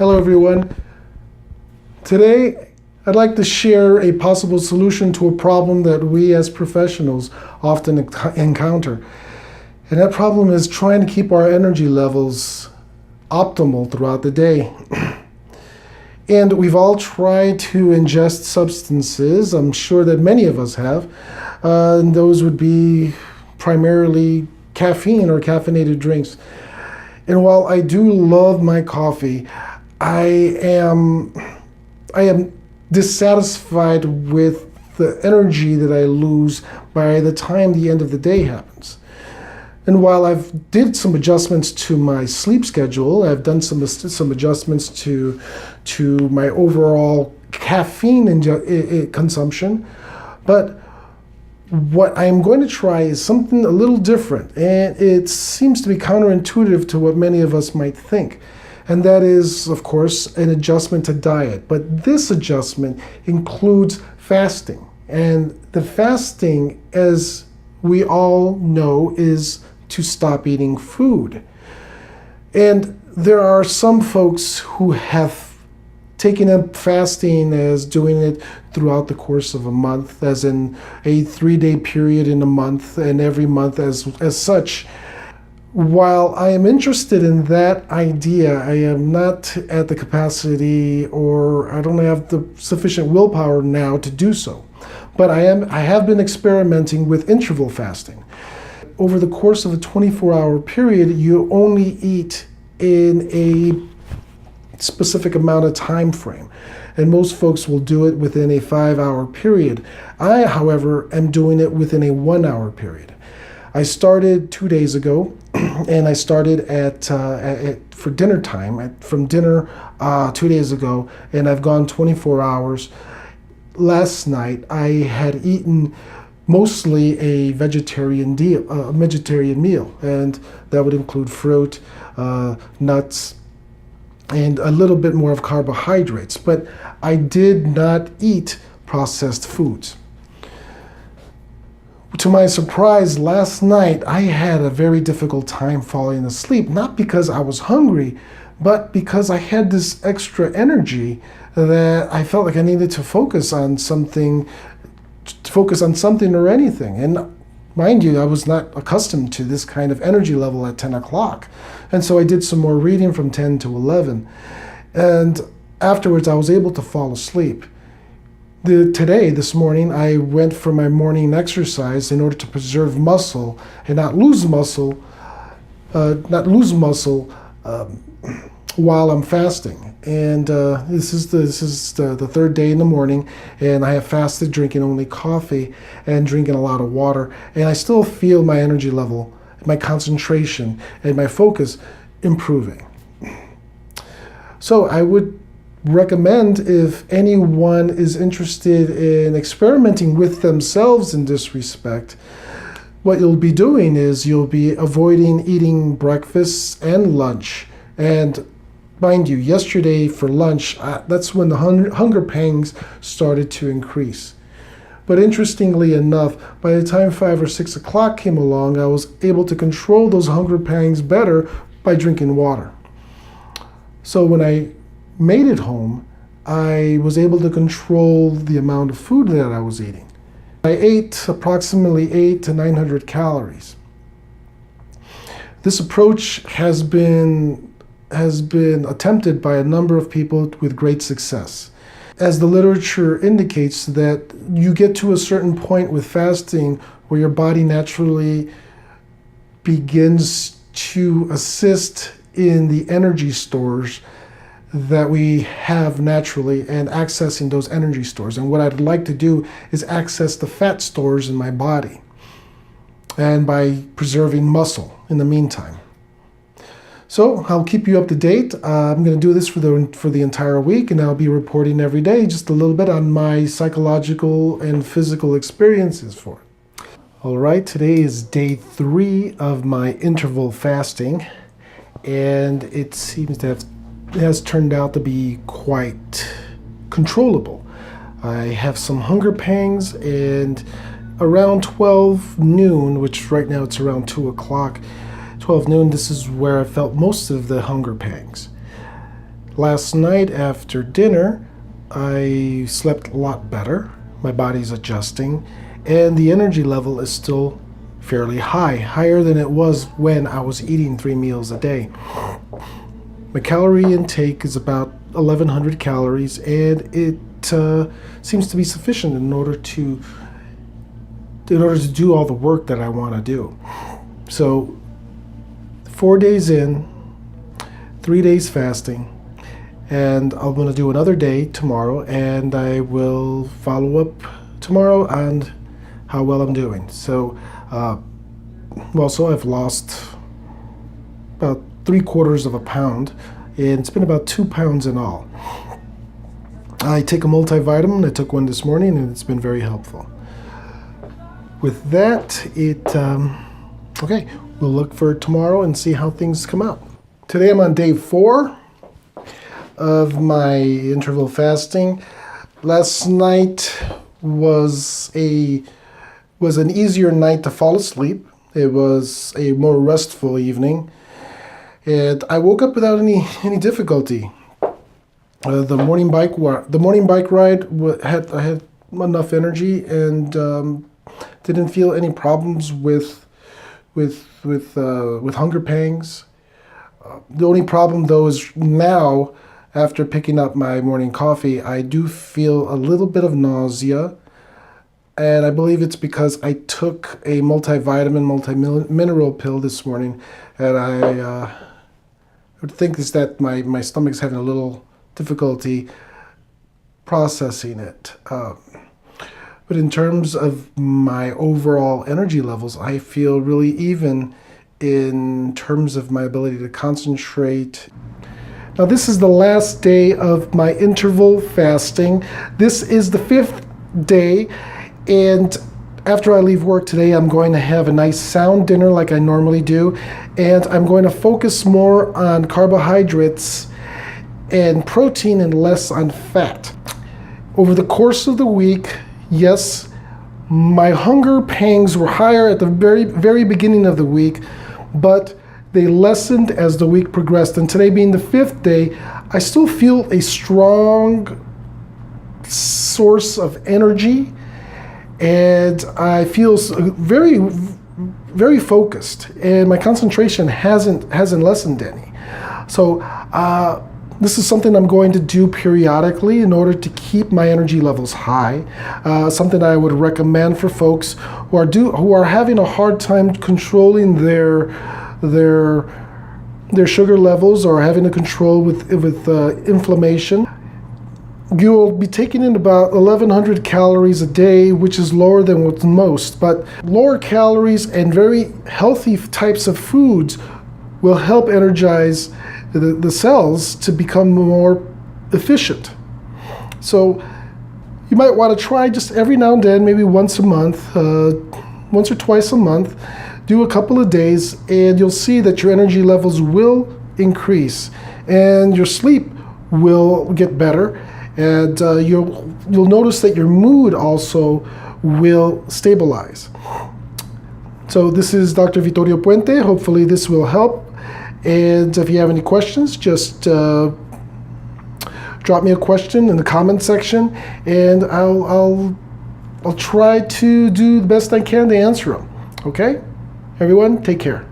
Hello everyone. Today I'd like to share a possible solution to a problem that we as professionals often encounter. And that problem is trying to keep our energy levels optimal throughout the day. And we've all tried to ingest substances. I'm sure that many of us have. And those would be primarily caffeine or caffeinated drinks. And while I do love my coffee, I am dissatisfied with the energy that I lose by the time the end of the day happens. And while I've did some adjustments to my sleep schedule, I've done some adjustments to my overall caffeine consumption, but what I'm going to try is something a little different, and it seems to be counterintuitive to what many of us might think. And that is, of course, an adjustment to diet. But this adjustment includes fasting. And the fasting, as we all know, is to stop eating food. And there are some folks who have taken up fasting as doing it throughout the course of a month, as in a 3-day period in a month, and every month as such. While I am interested in that idea, I am not at the capacity, or I don't have the sufficient willpower now to do so. But I have been experimenting with interval fasting. Over the course of a 24-hour period, you only eat in a specific amount of time frame. And most folks will do it within a 5-hour period. I, however, am doing it within a 1-hour period. I started 2 days ago, and I started for dinner time, from dinner 2 days ago, and I've gone 24 hours. Last night, I had eaten mostly a vegetarian meal, and that would include fruit, nuts, and a little bit more of carbohydrates, but I did not eat processed foods. To my surprise, last night I had a very difficult time falling asleep, not because I was hungry, but because I had this extra energy that I felt like I needed to focus on something or anything. And mind you, I was not accustomed to this kind of energy level at 10 o'clock. And so I did some more reading from 10 to 11. And afterwards, I was able to fall asleep. This morning, I went for my morning exercise in order to preserve muscle and not lose muscle while I'm fasting. And this is the third day in the morning, and I have fasted, drinking only coffee and drinking a lot of water. And I still feel my energy level, my concentration, and my focus improving. So I would recommend, if anyone is interested in experimenting with themselves in this respect, what you'll be doing is you'll be avoiding eating breakfast and lunch. And mind you, yesterday for lunch, that's when the hunger pangs started to increase. But interestingly enough, by the time 5 or 6 o'clock came along, I was able to control those hunger pangs better by drinking water. So when I made it home, I was able to control the amount of food that I was eating. I ate approximately 800 to 900 calories. This approach has been attempted by a number of people with great success. As the literature indicates, that you get to a certain point with fasting where your body naturally begins to assist in the energy stores that we have naturally, and accessing those energy stores. And what I'd like to do is access the fat stores in my body, and by preserving muscle in the meantime. So I'll keep you up to date. I'm going to do this for the entire week, and I'll be reporting every day just a little bit on my psychological and physical experiences for it. All right, today is day 3 of my interval fasting, and it seems to have has turned out to be quite controllable. I have some hunger pangs, and around 12 noon, which right now it's around 2 o'clock, 12 noon, this is where I felt most of the hunger pangs. Last night after dinner, I slept a lot better. My body's adjusting, and the energy level is still fairly high, higher than it was when I was eating 3 meals a day. My calorie intake is about 1,100 calories, and it seems to be sufficient in order to do all the work that I want to do. So 4 days in, 3 days fasting, and I'm going to do another day tomorrow, and I will follow up tomorrow on how well I'm doing. So also I've lost about 3/4 of a pound, and it's been about 2 pounds in all. I take a multivitamin. I took one this morning, and it's been very helpful. With that, okay, we'll look for tomorrow and see how things come out. Today I'm on day 4 of my interval fasting. Last night was an easier night to fall asleep. It was a more restful evening, and I woke up without any difficulty. The morning bike ride I had enough energy and didn't feel any problems with hunger pangs. The only problem though is now, after picking up my morning coffee, I do feel a little bit of nausea, and I believe it's because I took a multivitamin, multi-mineral pill this morning, and I would think is that my stomach's having a little difficulty processing it. But in terms of my overall energy levels, I feel really even in terms of my ability to concentrate. Now, this is the last day of my interval fasting. This is the 5th day, and after I leave work today, I'm going to have a nice sound dinner like I normally do, and I'm going to focus more on carbohydrates and protein and less on fat. Over the course of the week, yes, my hunger pangs were higher at the very, very beginning of the week, but they lessened as the week progressed. And today being the 5th day, I still feel a strong source of energy, and I feel very, very focused, and my concentration hasn't lessened any. So this is something I'm going to do periodically in order to keep my energy levels high. Something I would recommend for folks who are having a hard time controlling their sugar levels or having to control with inflammation. You'll be taking in about 1,100 calories a day, which is lower than what's most, but lower calories and very healthy types of foods will help energize the cells to become more efficient. So you might want to try just every now and then, maybe once a month, once or twice a month, do a couple of days, and you'll see that your energy levels will increase and your sleep will get better, and you'll notice that your mood also will stabilize. So this is Dr. Vittorio Puente. Hopefully this will help. And if you have any questions, just drop me a question in the comment section, and I'll try to do the best I can to answer them. Okay? Everyone, take care.